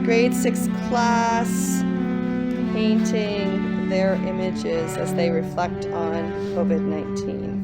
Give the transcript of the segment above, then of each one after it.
grade 6 class painting their images as they reflect on COVID-19.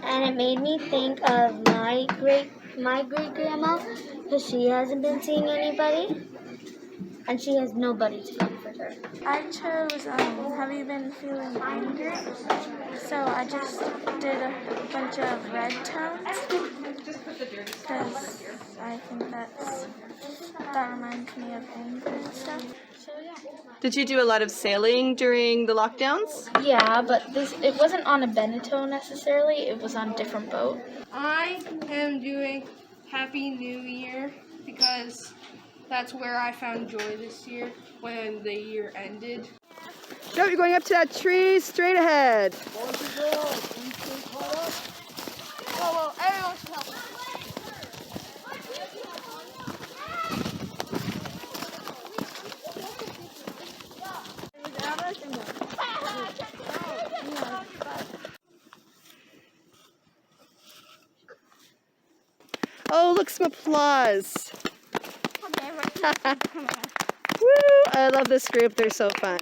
And it made me think of my great grandma, because she hasn't been seeing anybody, and she has nobody to comfort her. I chose have you been feeling angry? So I just did a bunch of red tones because I think that reminds me of anger and stuff. So yeah. Did you do a lot of sailing during the lockdowns? Yeah, but it wasn't on a Beneteau necessarily, it was on a different boat. I am doing Happy New Year because that's where I found joy this year when the year ended. Joe, you're going up to that tree straight ahead. Oh, look, some applause. Woo! I love this group. They're so fun.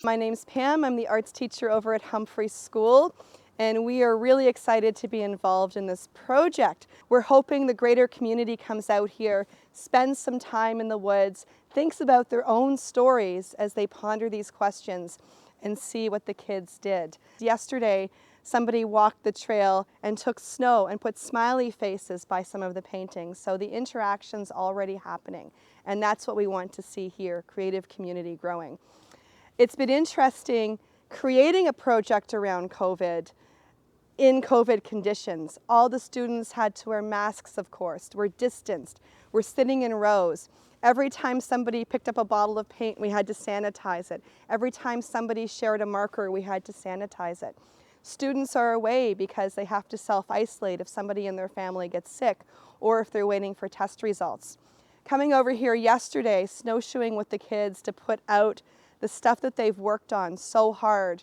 My name's Pam. I'm the arts teacher over at Humphrey School, and we are really excited to be involved in this project. We're hoping the greater community comes out here, spends some time in the woods, thinks about their own stories as they ponder these questions and see what the kids did. Yesterday, somebody walked the trail and took snow and put smiley faces by some of the paintings. So the interaction's already happening. And that's what we want to see here, creative community growing. It's been interesting creating a project around COVID in COVID conditions. All the students had to wear masks, of course. We're distanced. We're sitting in rows. Every time somebody picked up a bottle of paint, we had to sanitize it. Every time somebody shared a marker, we had to sanitize it. Students are away because they have to self-isolate if somebody in their family gets sick or if they're waiting for test results. Coming over here yesterday, snowshoeing with the kids to put out the stuff that they've worked on so hard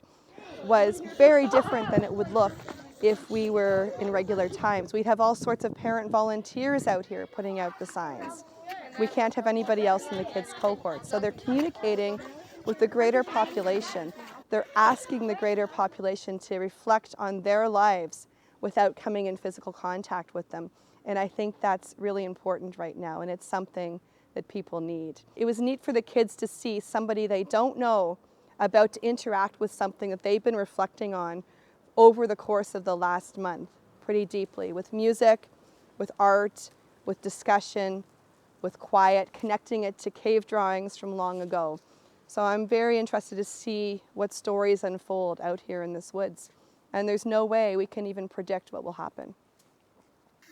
was very different than it would look if we were in regular times. We'd have all sorts of parent volunteers out here putting out the signs. We can't have anybody else in the kids' cohort. So they're communicating with the greater population. They're asking the greater population to reflect on their lives without coming in physical contact with them. And I think that's really important right now, and it's something that people need. It was neat for the kids to see somebody they don't know about to interact with something that they've been reflecting on over the course of the last month, pretty deeply, with music, with art, with discussion, with quiet, connecting it to cave drawings from long ago. So I'm very interested to see what stories unfold out here in this woods. And there's no way we can even predict what will happen.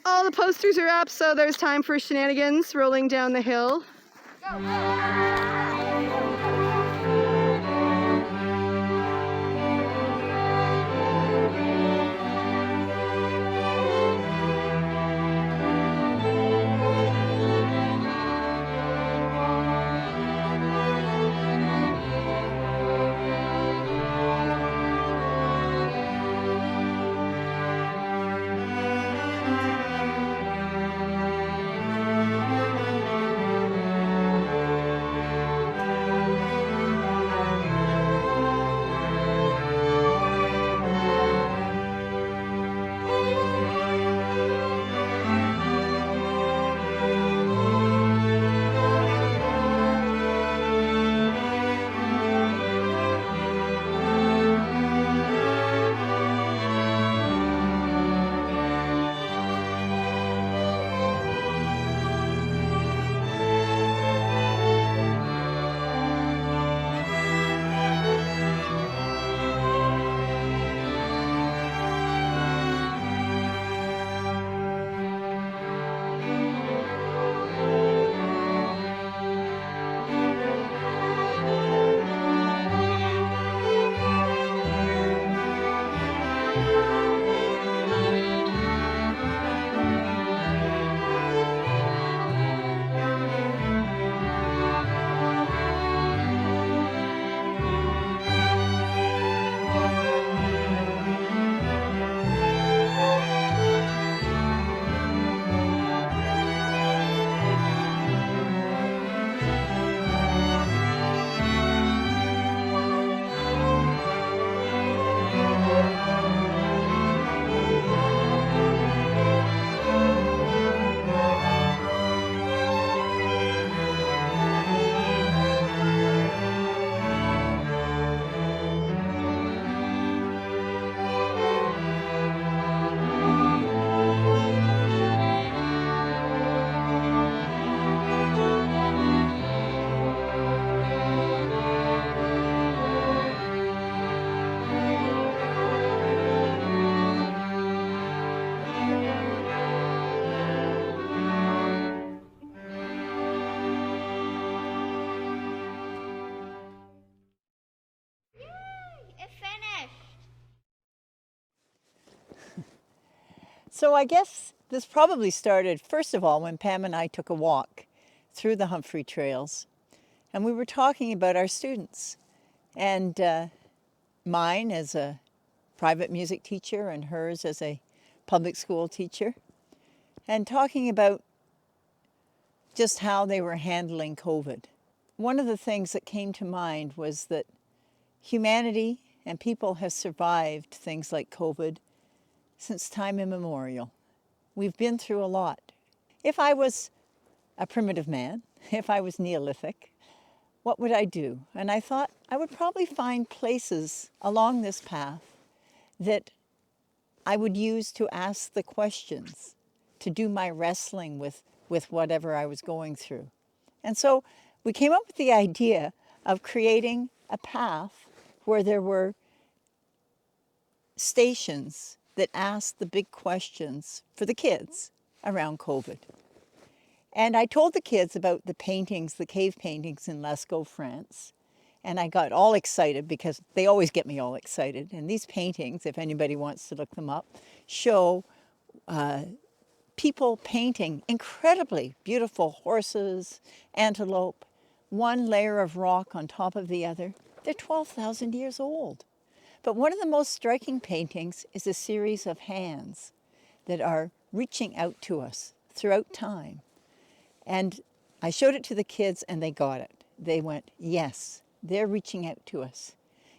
All the posters are up, so there's time for shenanigans rolling down the hill. So I guess this probably started, first of all, when Pam and I took a walk through the Humphrey trails, and we were talking about our students, and mine as a private music teacher and hers as a public school teacher, and talking about just how they were handling COVID. One of the things that came to mind was that humanity and people have survived things like COVID since time immemorial. We've been through a lot. If I was a primitive man, if I was Neolithic, what would I do? And I thought I would probably find places along this path that I would use to ask the questions, to do my wrestling with whatever I was going through. And so we came up with the idea of creating a path where there were stations that asked the big questions for the kids around COVID. And I told the kids about the paintings, the cave paintings in Lascaux, France. And I got all excited because they always get me all excited. And these paintings, if anybody wants to look them up, show people painting incredibly beautiful horses, antelope, one layer of rock on top of the other. They're 12,000 years old. But one of the most striking paintings is a series of hands that are reaching out to us throughout time. And I showed it to the kids and they got it. They went, yes, they're reaching out to us.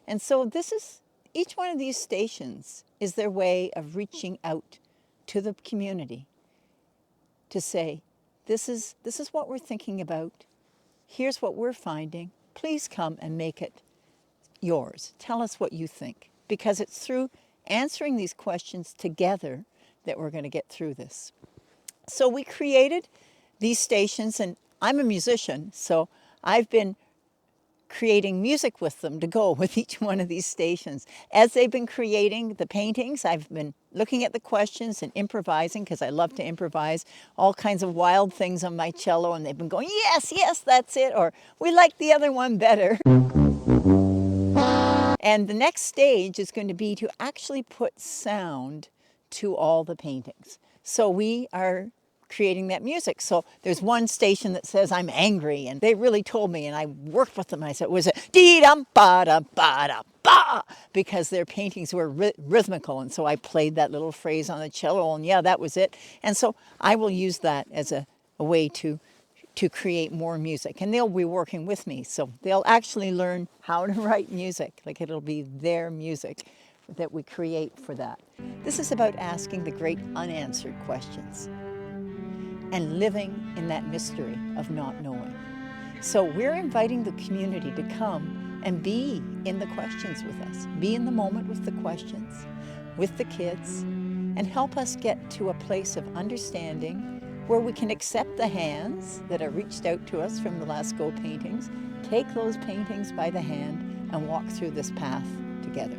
And so this is, each one of these stations is their way of reaching out to the community to say, this is what we're thinking about. Here's what we're finding. Please come and make it yours. Tell us what you think, because it's through answering these questions together that we're going to get through this. So we created these stations, and I'm a musician, so I've been creating music with them to go with each one of these stations. As they've been creating the paintings, I've been looking at the questions and improvising, because I love to improvise all kinds of wild things on my cello, and they've been going, yes, yes, that's it, or we like the other one better. And the next stage is going to be to actually put sound to all the paintings. So we are creating that music. So there's one station that says I'm angry, and they really told me, and I worked with them. I said, was it dee-dum-ba-da-ba-da-ba? Because their paintings were rhythmical, and so I played that little phrase on the cello, and yeah, that was it. And so I will use that as a way to create more music, and they'll be working with me, so they'll actually learn how to write music. Like, it'll be their music that we create for that. This is about asking the great unanswered questions and living in that mystery of not knowing. So we're inviting the community to come and be in the questions with us, be in the moment with the questions, with the kids, and help us get to a place of understanding where we can accept the hands that are reached out to us from the Lascaux paintings, take those paintings by the hand, and walk through this path together.